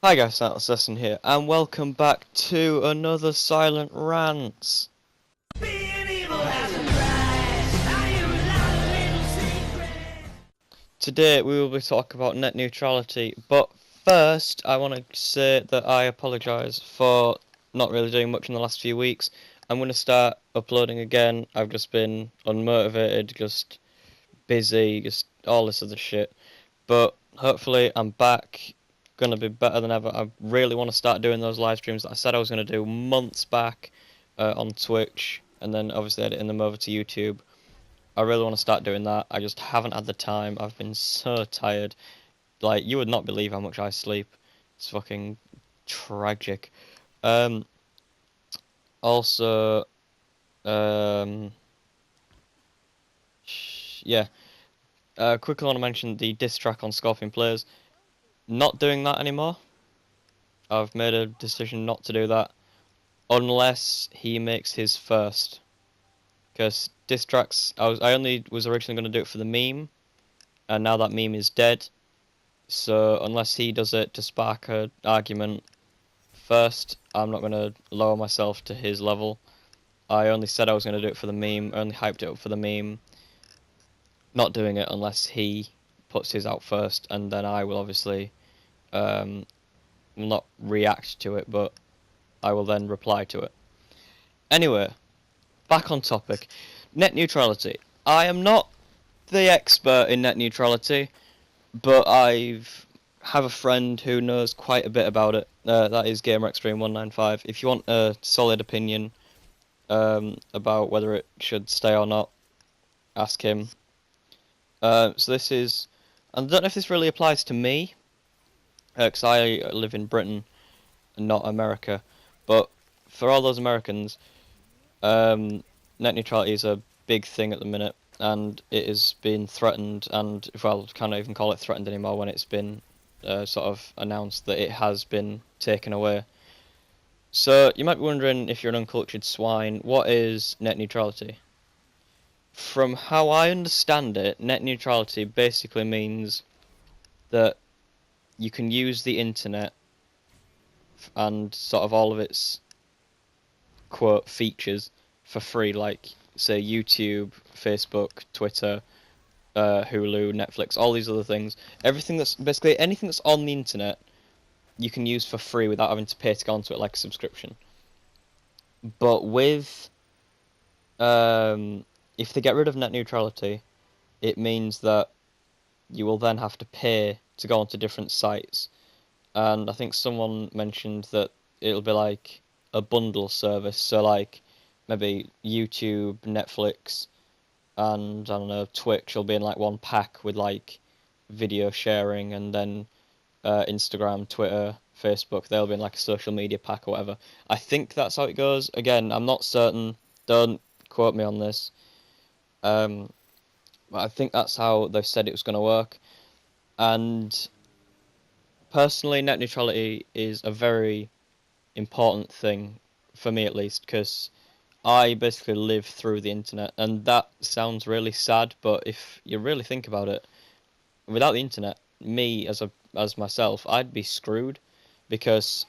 Hi guys, Assassin here, and welcome back to another Silent Rants. Today we will be talking about net neutrality, but first I want to say that I apologise for not really doing much in the last few weeks. I'm going to start uploading again. I've just been unmotivated, just busy, just all this other shit. But hopefully I'm back, gonna be better than ever. I really want to start doing those live streams that I said I was gonna do months back on Twitch, and then obviously editing them over to YouTube. I really want to start doing that. I just haven't had the time. I've been so tired. Like, you would not believe how much I sleep. It's fucking tragic. Um, also, um, yeah. Quickly want to mention the diss track on Scorpion Players. Not doing that anymore. I've made a decision not to do that unless he makes his first. Because diss tracks, I only was originally going to do it for the meme, and now that meme is dead. So unless he does it to spark an argument first, I'm not going to lower myself to his level. I only said I was going to do it for the meme, only hyped it up for the meme. Not doing it unless he puts his out first, and then I will obviously will not react to it, but I will then reply to it. Anyway, back on topic. Net neutrality. I am not the expert in net neutrality, but have a friend who knows quite a bit about it. That is GamerExtreme195. If you want a solid opinion about whether it should stay or not, ask him. So this is... I don't know if this really applies to me, because I live in Britain and not America, but for all those Americans, net neutrality is a big thing at the minute, and it has been threatened, and, well, can't even call it threatened anymore when it's been sort of announced that it has been taken away. So you might be wondering, if you're an uncultured swine, what is net neutrality? From how I understand it, net neutrality basically means that you can use the internet and sort of all of its quote features for free, like say YouTube, Facebook, Twitter, Hulu, Netflix, all these other things. Everything that's basically anything that's on the internet, you can use for free without having to pay to go onto it like a subscription. But with if they get rid of net neutrality, it means that you will then have to pay to go onto different sites. And I think someone mentioned that it'll be like a bundle service, so like maybe YouTube, Netflix, and I don't know, Twitch will be in like one pack with like video sharing, and then Instagram, Twitter, Facebook, they'll be in like a social media pack or whatever. I think that's how it goes. Again, I'm not certain. Don't quote me on this. But I think that's how they've said it was going to work. And personally, net neutrality is a very important thing for me, at least, because I basically live through the internet, and that sounds really sad, but if you really think about it, without the internet, me as myself, I'd be screwed, because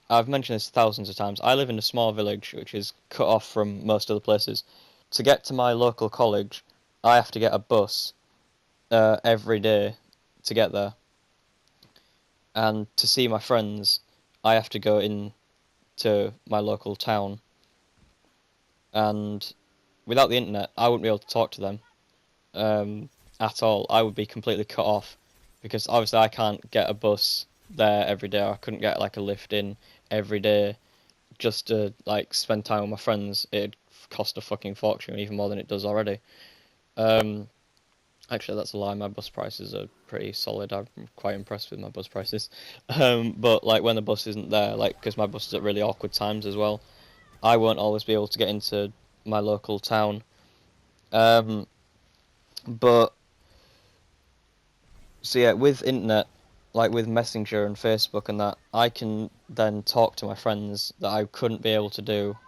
I've mentioned this thousands of times. I live in a small village which is cut off from most other places. To get to my local college, I have to get a bus every day to get there, and to see my friends, I have to go in to my local town, and without the internet, I wouldn't be able to talk to them at all. I would be completely cut off, because obviously I can't get a bus there every day. I couldn't get like a lift in every day just to like spend time with my friends. It'd cost a fucking fortune, even more than it does already. Actually, that's a lie. My bus prices are pretty solid. I'm quite impressed with my bus prices. But like when the bus isn't there, like because my bus is at really awkward times as well, I won't always be able to get into my local town. But so yeah, with internet, like with Messenger and Facebook and that, I can then talk to my friends that I couldn't be able to do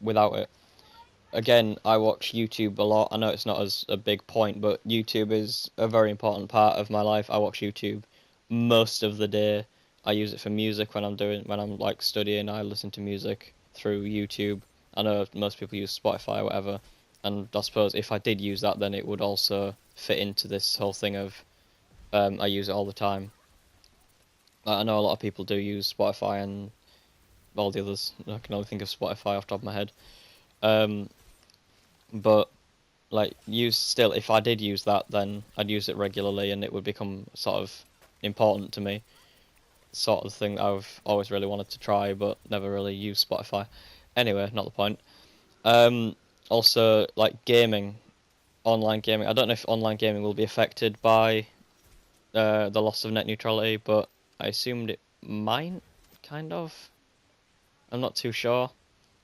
without it. Again, I watch YouTube a lot. I know it's not as a big point, but YouTube is a very important part of my life. I watch YouTube most of the day. I use it for music when I'm like studying. I listen to music through YouTube. I know most people use Spotify or whatever, and I suppose if I did use that, then it would also fit into this whole thing of I use it all the time. I know a lot of people do use Spotify and all the others. I can only think of Spotify off the top of my head. Um, but like if I did use that, then I'd use it regularly, and it would become sort of important to me. Sort of thing that I've always really wanted to try, but never really used Spotify. Anyway, not the point. Um, Also, like gaming, online gaming. I don't know if online gaming will be affected by the loss of net neutrality, but I assumed it might, kind of. I'm not too sure.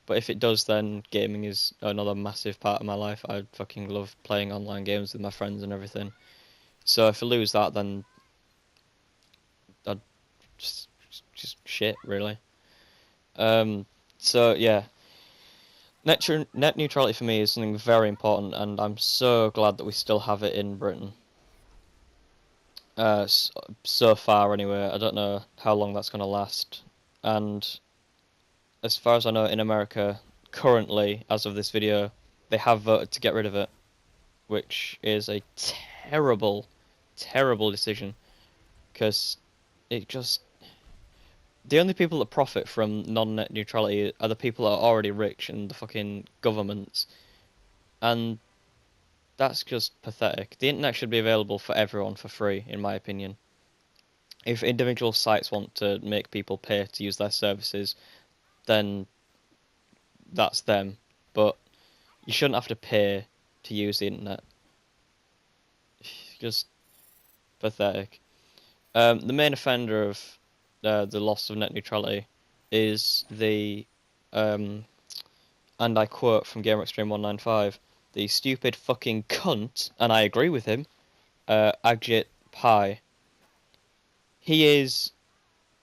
But if it does, then gaming is another massive part of my life. I fucking love playing online games with my friends and everything. So if I lose that, then I'd just shit, really. Um, so yeah, net neutrality for me is something very important, and I'm so glad that we still have it in Britain. So far, anyway. I don't know how long that's going to last. And as far as I know, in America, currently, as of this video, they have voted to get rid of it, which is a terrible, terrible decision. Because it just... The only people that profit from non-net neutrality are the people that are already rich and the fucking governments. And that's just pathetic. The internet should be available for everyone for free, in my opinion. If individual sites want to make people pay to use their services, then that's them. But you shouldn't have to pay to use the internet. Just pathetic. The main offender of the loss of net neutrality is um, and I quote from Gamer Extreme 195, the stupid fucking cunt, and I agree with him, Ajit Pai. He is,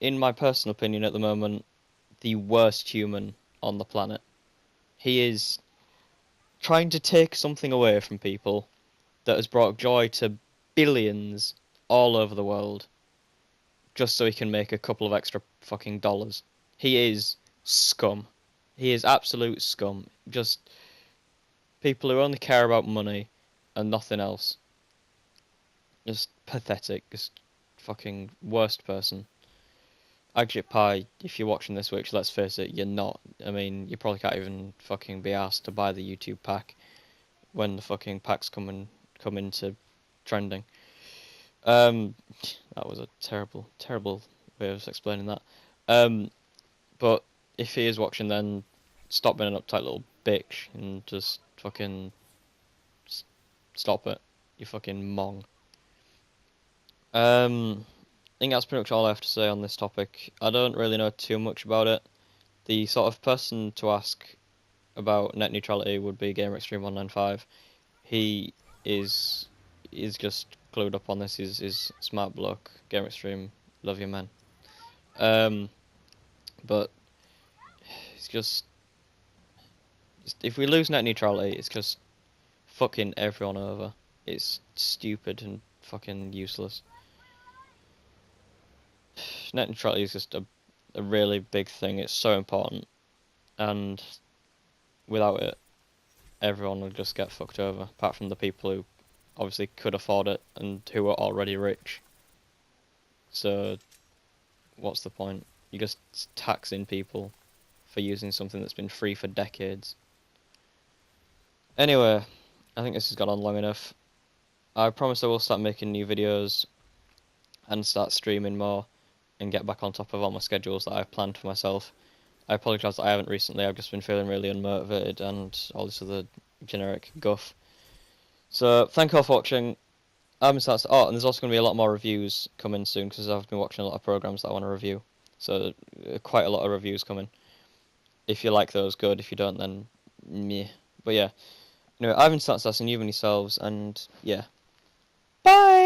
in my personal opinion at the moment, the worst human on the planet. He is trying to take something away from people that has brought joy to billions all over the world, just so he can make a couple of extra fucking dollars. He is scum. He is absolute scum. Just people who only care about money and nothing else. Just pathetic. Just fucking worst person. Ajit Pai, if you're watching this, which let's face it, you're not. I mean, you probably can't even fucking be asked to buy the YouTube pack when the fucking packs come into trending. That was a terrible, terrible way of explaining that. But if he is watching, then stop being an uptight little bitch and just fucking stop it. You fucking mong. I think that's pretty much all I have to say on this topic. I don't really know too much about it. The sort of person to ask about net neutrality would be Gamer Extreme 195. He is just clued up on this. He's smart bloke. Gamer Extreme, love you, man. But it's just if we lose net neutrality, it's just fucking everyone over. It's stupid and fucking useless. Net neutrality is just a really big thing. It's so important, and without it, everyone would just get fucked over. Apart from the people who obviously could afford it and who are already rich. So, what's the point? You're just taxing people for using something that's been free for decades. Anyway, I think this has gone on long enough. I promise I will start making new videos and start streaming more and get back on top of all my schedules that I've planned for myself. I apologise that I haven't recently. I've just been feeling really unmotivated and all this other generic guff. So, thank you all for watching. And there's also going to be a lot more reviews coming soon because I've been watching a lot of programs that I want to review. So, quite a lot of reviews coming. If you like those, good. If you don't, then meh. But yeah. Anyway, I've been Stats and you've been yourselves, and yeah. Bye!